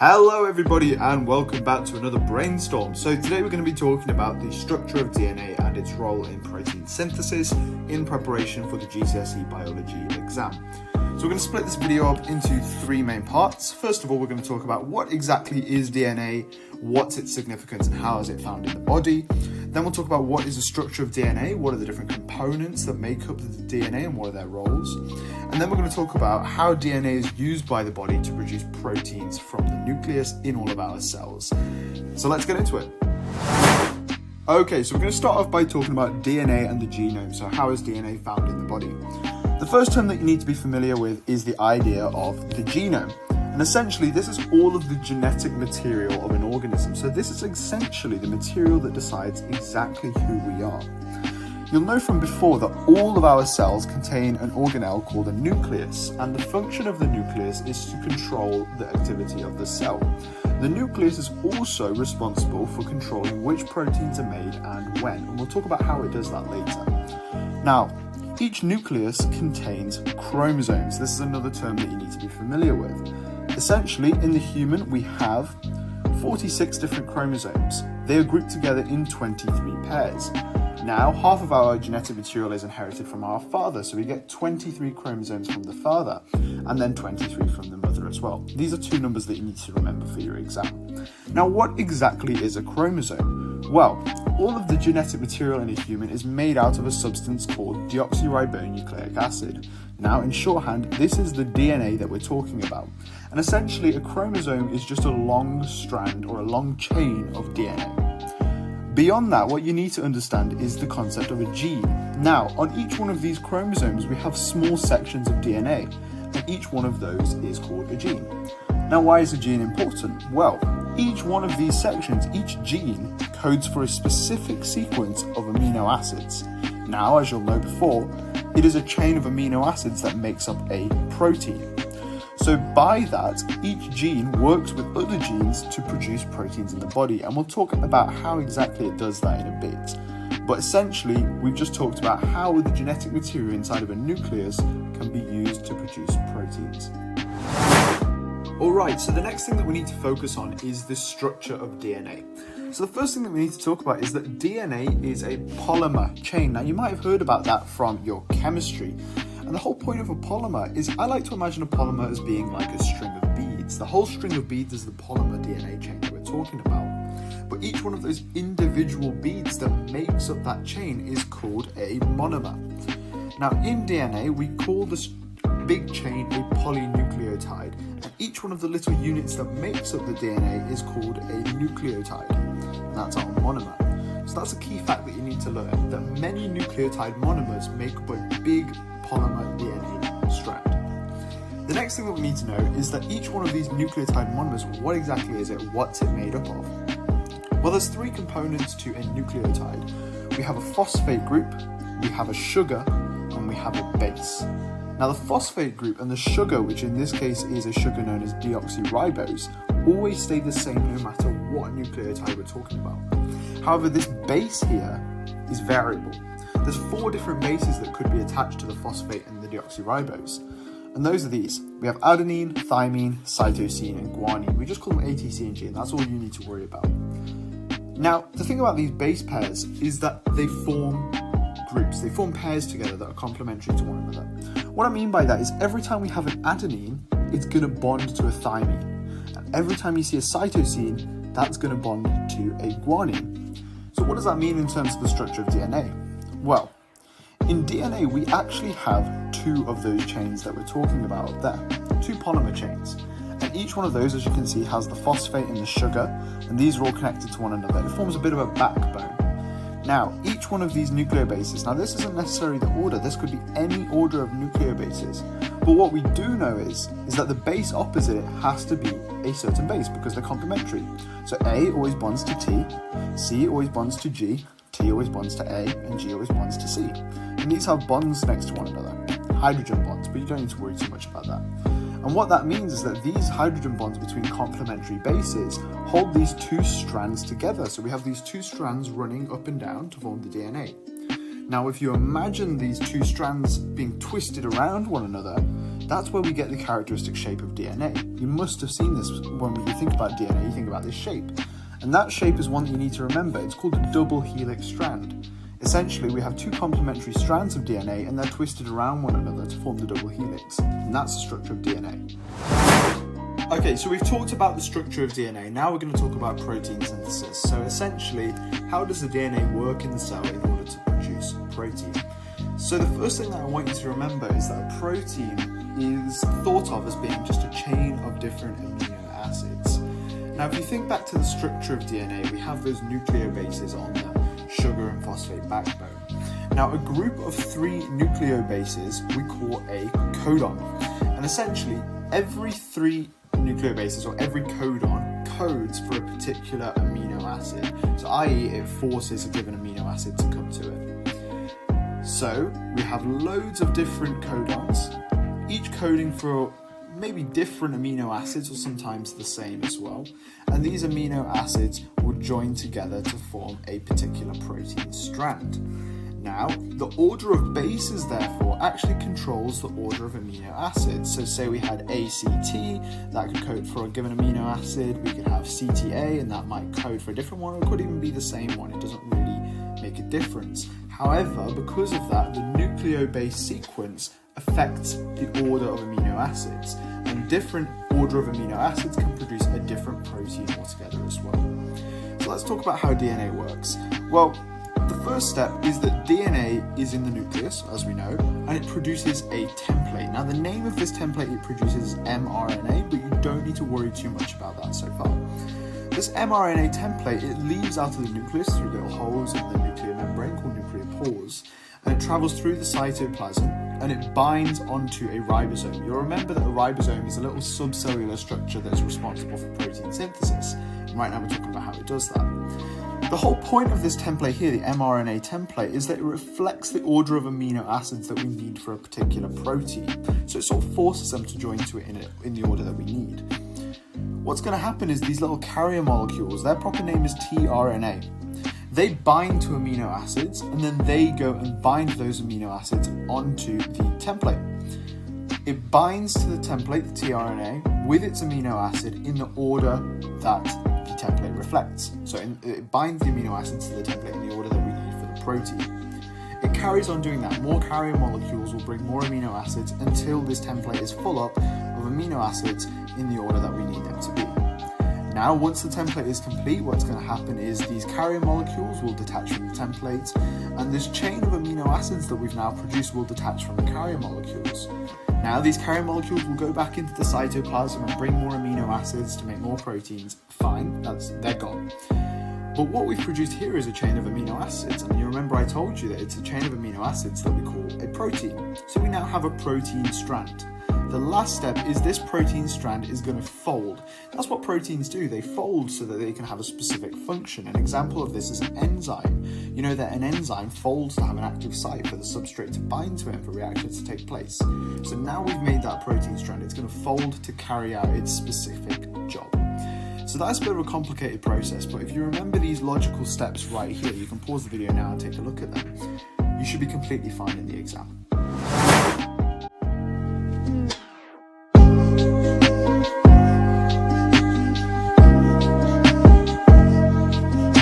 Hello everybody and welcome back to another brainstorm. So today we're going to be talking about the structure of DNA and its role in protein synthesis in preparation for the Gcse biology exam. So we're going to split this video up into three main parts. First of all, we're going to talk about what exactly is DNA, what's its significance and how is it found in the body. Then we'll talk about what is the structure of DNA, what are the different components that make up the DNA and what are their roles. And then we're going to talk about how DNA is used by the body to produce proteins from the nucleus in all of our cells. So let's get into it. Okay, so we're going to start off by talking about DNA and the genome. So how is DNA found in the body? The first term that you need to be familiar with is the idea of the genome. And essentially, this is all of the genetic material of an organism. So this is essentially the material that decides exactly who we are. You'll know from before that all of our cells contain an organelle called a nucleus, and the function of the nucleus is to control the activity of the cell. The nucleus is also responsible for controlling which proteins are made and when, and we'll talk about how it does that later. Now, each nucleus contains chromosomes. This is another term that you need to be familiar with. Essentially, in the human, we have 46 different chromosomes. They are grouped together in 23 pairs. Now, half of our genetic material is inherited from our father, so we get 23 chromosomes from the father, and then 23 from the mother as well. These are two numbers that you need to remember for your exam. Now, what exactly is a chromosome? Well, all of the genetic material in a human is made out of a substance called deoxyribonucleic acid. Now, in shorthand, this is the DNA that we're talking about. And essentially, a chromosome is just a long strand or a long chain of DNA. Beyond that, what you need to understand is the concept of a gene. Now, on each one of these chromosomes, we have small sections of DNA, and each one of those is called a gene. Now, why is a gene important? Well, each one of these sections, each gene, codes for a specific sequence of amino acids. Now, as you'll know before, it is a chain of amino acids that makes up a protein. So by that, each gene works with other genes to produce proteins in the body, and we'll talk about how exactly it does that in a bit. But essentially, we've just talked about how the genetic material inside of a nucleus can be used to produce proteins. Alright, so the next thing that we need to focus on is the structure of DNA. So the first thing that we need to talk about is that DNA is a polymer chain. Now, you might have heard about that from your chemistry. And the whole point of a polymer is, I like to imagine a polymer as being like a string of beads. The whole string of beads is the polymer DNA chain that we're talking about. But each one of those individual beads that makes up that chain is called a monomer. Now, in DNA, we call this big chain a polynucleotide. And each one of the little units that makes up the DNA is called a nucleotide. And that's our monomer. So that's a key fact that you need to learn, that many nucleotide monomers make up a big polymer DNA strand. The next thing that we need to know is that each one of these nucleotide monomers, what exactly is it? What's it made up of? Well, there's three components to a nucleotide. We have a phosphate group, we have a sugar, and we have a base. Now, the phosphate group and the sugar, which in this case is a sugar known as deoxyribose, always stay the same no matter what nucleotide we're talking about. However, this base here is variable. There's 4 different bases that could be attached to the phosphate and the deoxyribose. And those are these. We have adenine, thymine, cytosine, and guanine. We just call them A, T, C, and G, and that's all you need to worry about. Now, the thing about these base pairs is that they form groups. They form pairs together that are complementary to one another. What I mean by that is every time we have an adenine, it's going to bond to a thymine. And every time you see a cytosine, that's going to bond to a guanine. So what does that mean in terms of the structure of DNA? Well, in DNA, we actually have 2 of those chains that we're talking about there, 2 polymer chains. And each one of those, as you can see, has the phosphate and the sugar, and these are all connected to one another. It forms a bit of a backbone. Now, each one of these nucleobases, now this isn't necessarily the order, this could be any order of nucleobases. But what we do know is that the base opposite has to be a certain base because they're complementary. So A always bonds to T, C always bonds to G, T always bonds to A, and G always bonds to C. And these have bonds next to one another, hydrogen bonds, but you don't need to worry too much about that. And what that means is that these hydrogen bonds between complementary bases hold these 2 strands together. So we have these 2 strands running up and down to form the DNA. Now, if you imagine these 2 strands being twisted around one another, That's where we get the characteristic shape of DNA. You must have seen this when you think about DNA, you think about this shape. And that shape is one that you need to remember. It's called a double helix strand. Essentially, we have two complementary strands of DNA and they're twisted around one another to form the double helix. And that's the structure of DNA. Okay, so we've talked about the structure of DNA. Now we're going to talk about protein synthesis. So essentially, how does the DNA work in the cell in order to produce protein? So the first thing that I want you to remember is that a protein is thought of as being just a chain of different amino acids. Now, if you think back to the structure of DNA, we have those nucleobases on the sugar and phosphate backbone. Now, a group of 3 nucleobases we call a codon. And essentially, every 3 nucleobases or every codon codes for a particular amino acid. So, i.e., it forces a given amino acid to come to it. So, we have loads of different codons, each coding for maybe different amino acids or sometimes the same as well. And these amino acids will join together to form a particular protein strand. Now, the order of bases, therefore, actually controls the order of amino acids. So say we had ACT, that could code for a given amino acid. We could have CTA, and that might code for a different one, or it could even be the same one. It doesn't really make a difference. However, because of that, the nucleobase sequence affects the order of amino acids, and different order of amino acids can produce a different protein altogether as well. So let's talk about how DNA works. Well, the first step is that DNA is in the nucleus, as we know, and it produces a template. Now, the name of this template it produces is mRNA, but you don't need to worry too much about that so far. This mRNA template, it leaves out of the nucleus through little holes in the nuclear membrane called nuclear pores, and it travels through the cytoplasm and it binds onto a ribosome. You'll remember that a ribosome is a little subcellular structure that is responsible for protein synthesis. And right now we're talking about how it does that. The whole point of this template here, the mRNA template, is that it reflects the order of amino acids that we need for a particular protein. So it sort of forces them to join to it in the order that we need. What's going to happen is these little carrier molecules, their proper name is tRNA. They bind to amino acids and then they go and bind those amino acids onto the template. It binds to the template, the tRNA, with its amino acid in the order that the template reflects. So it binds the amino acids to the template in the order that we need for the protein. It carries on doing that. More carrier molecules will bring more amino acids until this template is full up of amino acids in the order that we need them to be. Now, once the template is complete, what's going to happen is these carrier molecules will detach from the template, and this chain of amino acids that we've now produced will detach from the carrier molecules. Now, these carrier molecules will go back into the cytoplasm and bring more amino acids to make more proteins. Fine, they're gone. But what we've produced here is a chain of amino acids, and you remember I told you that it's a chain of amino acids that we call a protein. So we now have a protein strand. The last step is this protein strand is going to fold. That's what proteins do. They fold so that they can have a specific function. An example of this is an enzyme. You know that an enzyme folds to have an active site for the substrate to bind to it and for reactions to take place. So now we've made that protein strand. It's going to fold to carry out its specific job. So that's a bit of a complicated process, but if you remember these logical steps right here, you can pause the video now and take a look at them. You should be completely fine in the exam.